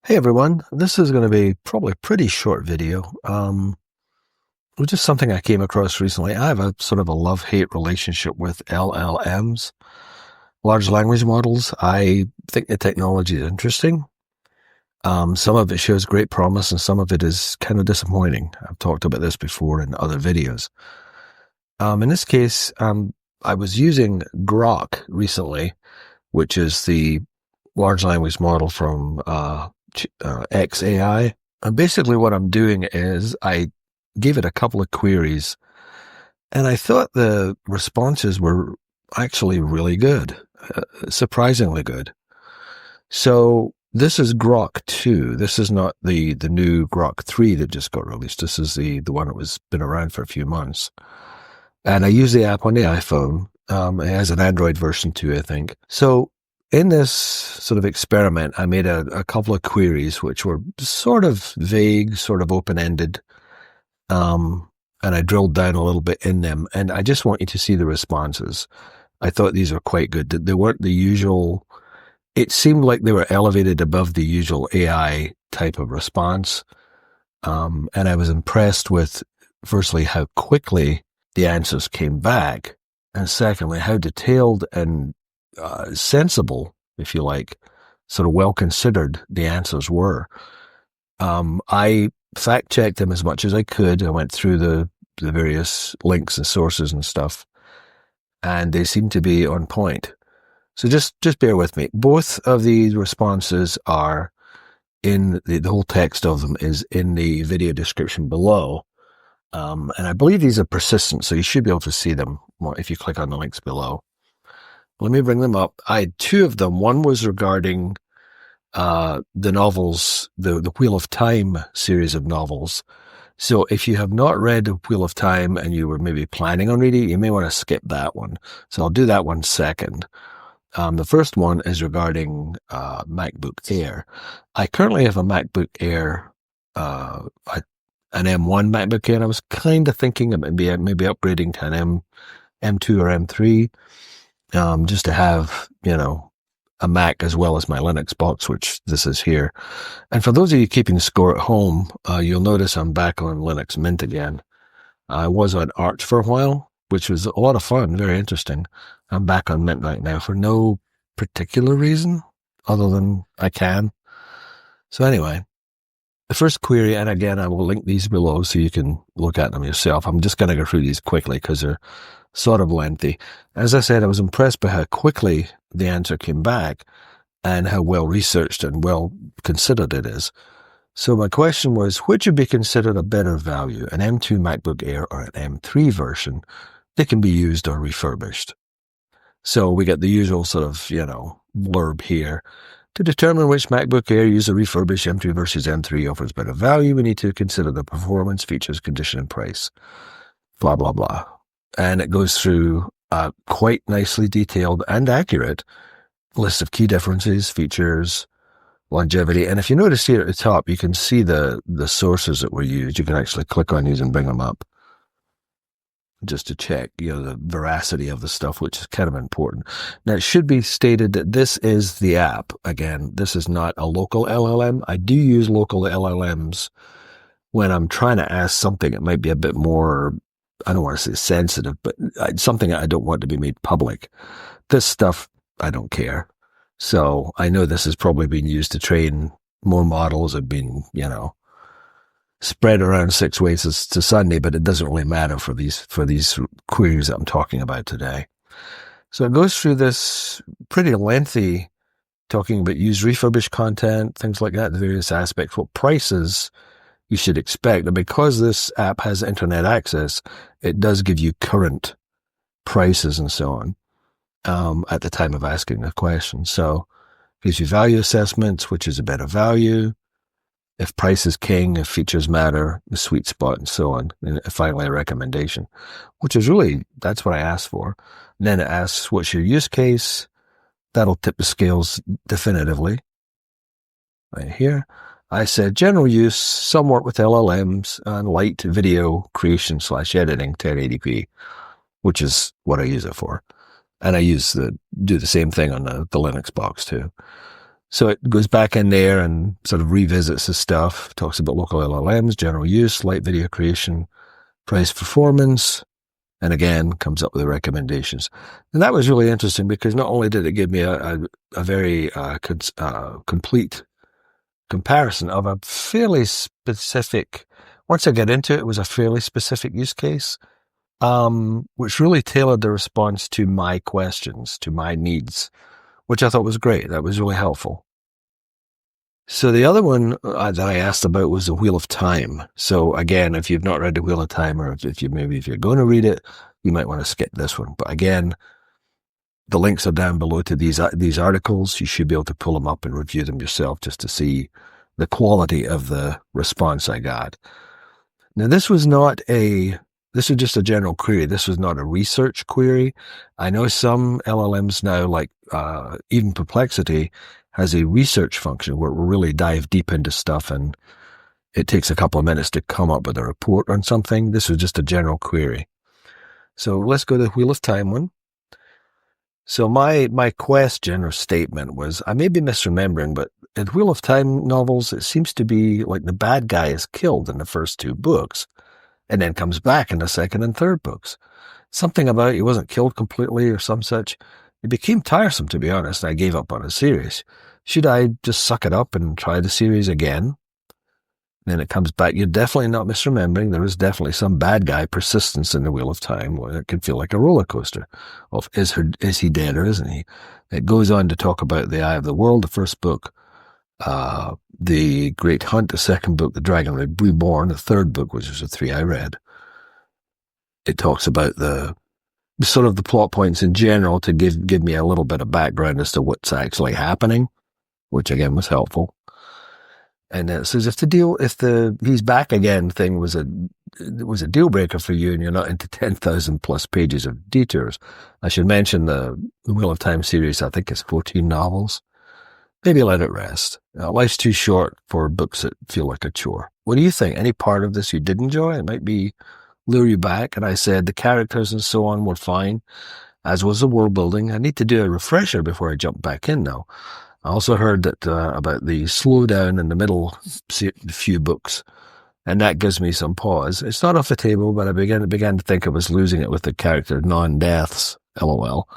Hey everyone, this is going to be probably a pretty short video. It was just something I came across recently. I have a sort of a love-hate relationship with LLMs, large language models. I think the technology is interesting. Some of it shows great promise and some of it is kind of disappointing. I've talked about this before in other videos. In this case, I was using Grok recently, which is the large language model from XAI. And basically what I'm doing is I gave it a couple of queries and I thought the responses were actually really good, surprisingly good. So this is Grok2. This is not the new Grok3 that just got released. This is the one that was been around for a few months. And I use the app on the iPhone. It has an Android version too, I think. So in this sort of experiment, I made a couple of queries which were sort of vague, sort of open-ended, and I drilled down a little bit in them, and I just want you to see the responses. I thought these were quite good. They weren't the usual. It seemed like they were elevated above the usual AI type of response, and I was impressed with, firstly, how quickly the answers came back, and secondly, how detailed and sensible, if you like, sort of well considered the answers were. I fact checked them as much as I could. I went through the various links and sources and stuff, and they seem to be on point. So just bear with me. Both of these responses are in the whole text of them is in the video description below. And I believe these are persistent, so you should be able to see them if you click on the links below. Let me bring them up. I had two of them. One was regarding the novels, the Wheel of Time series of novels. So if you have not read the Wheel of Time and you were maybe planning on reading it, you may want to skip that one. So I'll do that one second. The first one is regarding MacBook Air. I currently have a MacBook Air, an M1 MacBook Air, and I was kind of thinking of maybe upgrading to an M2 or M3. Just to have, a Mac as well as my Linux box, which this is here. And for those of you keeping score at home, you'll notice I'm back on Linux Mint again. I was on Arch for a while, which was a lot of fun, very interesting. I'm back on Mint right now for no particular reason other than I can. So anyway, the first query, and again, I will link these below so you can look at them yourself. I'm just going to go through these quickly because they're sort of lengthy. As I said, I was impressed by how quickly the answer came back and how well researched and well considered it is. So my question was, which would be considered a better value, an M2 MacBook Air or an M3 version that can be used or refurbished? So we get the usual sort of, blurb here. To determine which MacBook Air use a refurbished M2 versus M3 offers better value, we need to consider the performance, features, condition, and price. Blah, blah, blah. And it goes through a quite nicely detailed and accurate list of key differences, features, longevity. And if you notice here at the top, you can see the sources that were used. You can actually click on these and bring them up just to check, the veracity of the stuff, which is kind of important. Now, it should be stated that this is the app. Again, this is not a local LLM. I do use local LLMs when I'm trying to ask something that might be a bit more, I don't want to say sensitive, but something I don't want to be made public. This stuff, I don't care. So I know this has probably been used to train more models, have been, spread around 6 ways to Sunday, but it doesn't really matter for these queries that I'm talking about today. So it goes through this pretty lengthy talking about use refurbished content, things like that, the various aspects, what prices you should expect. And because this app has internet access, it does give you current prices and so on at the time of asking the question. So it gives you value assessments, which is a better value. If price is king, if features matter, the sweet spot, and so on. And finally, a recommendation, which is really, that's what I asked for. And then it asks, what's your use case? That'll tip the scales definitively. Right here. I said, general use, some work with LLMs, and light video creation / editing, 1080p, which is what I use it for. And I do the same thing on the Linux box too. So it goes back in there and sort of revisits the stuff, talks about local LLMs, general use, light video creation, price performance, and again, comes up with the recommendations. And that was really interesting because not only did it give me a very complete comparison of a fairly specific, once I get into it, it was a fairly specific use case, which really tailored the response to my questions, to my needs, which I thought was great. That was really helpful. So the other one that I asked about was the Wheel of Time. So again, if you've not read the Wheel of Time, or if you're going to read it, you might want to skip this one. But again, the links are down below to these articles. You should be able to pull them up and review them yourself just to see the quality of the response I got. Now, this was just a general query. This was not a research query. I know some LLMs now, like even Perplexity, has a research function where it will really dive deep into stuff, and it takes a couple of minutes to come up with a report on something. This was just a general query. So let's go to the Wheel of Time one. So my question or statement was, I may be misremembering, but in Wheel of Time novels, it seems to be like the bad guy is killed in the first two books and then comes back in the second and third books. Something about he wasn't killed completely or some such. It became tiresome, to be honest. I gave up on the series. Should I just suck it up and try the series again? Then it comes back. You're definitely not misremembering. There is definitely some bad guy persistence in the Wheel of Time where it can feel like a roller coaster. Of is he dead or isn't he? It goes on to talk about the Eye of the World, the first book, the Great Hunt, the second book, the Dragon Reborn, the third book, which is the three I read. It talks about the sort of the plot points in general to give me a little bit of background as to what's actually happening, which again was helpful. And it says if the he's back again thing was a deal breaker for you and you're not into 10,000 plus pages of detours. I should mention the Wheel of Time series, I think it's 14 novels. Maybe let it rest. Life's too short for books that feel like a chore. What do you think? Any part of this you did enjoy? It might be lure you back. And I said the characters and so on were fine, as was the world building. I need to do a refresher before I jump back in now. I also heard that about the slowdown in the middle few books, and that gives me some pause. It's not off the table, but I began to think I was losing it with the character non-deaths, LOL.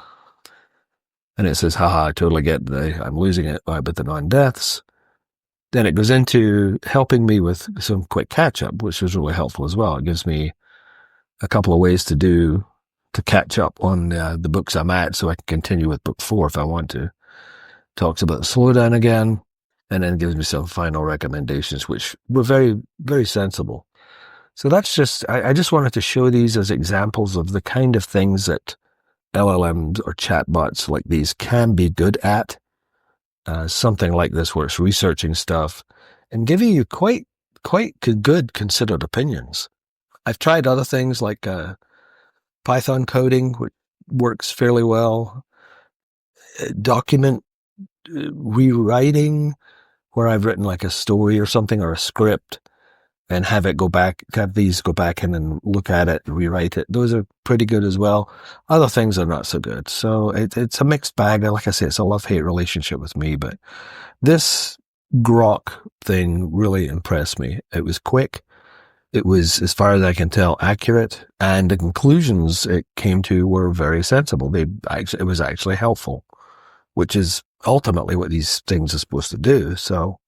And it says, haha, I totally get I'm losing it but the non-deaths. Then it goes into helping me with some quick catch-up, which was really helpful as well. It gives me a couple of ways to catch up on the books I'm at so I can continue with book 4 if I want to. Talks about the slowdown again, and then gives me some final recommendations, which were very, very sensible. So that's I just wanted to show these as examples of the kind of things that LLMs or chatbots like these can be good at. Something like this where it's researching stuff and giving you quite good considered opinions. I've tried other things like Python coding, which works fairly well. Document rewriting, where I've written like a story or something or a script and have these go back in and look at it and rewrite it. Those are pretty good as well. Other things are not so good. So it's a mixed bag. Like I say, it's a love-hate relationship with me, but this Grok thing really impressed me. It was quick. It was, as far as I can tell, accurate, and the conclusions it came to were very sensible. It was actually helpful, which is ultimately what these things are supposed to do. So,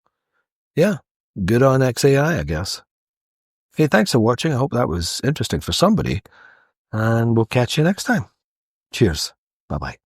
yeah, good on XAI, I guess. Hey, thanks for watching. I hope that was interesting for somebody, and we'll catch you next time. Cheers. Bye-bye.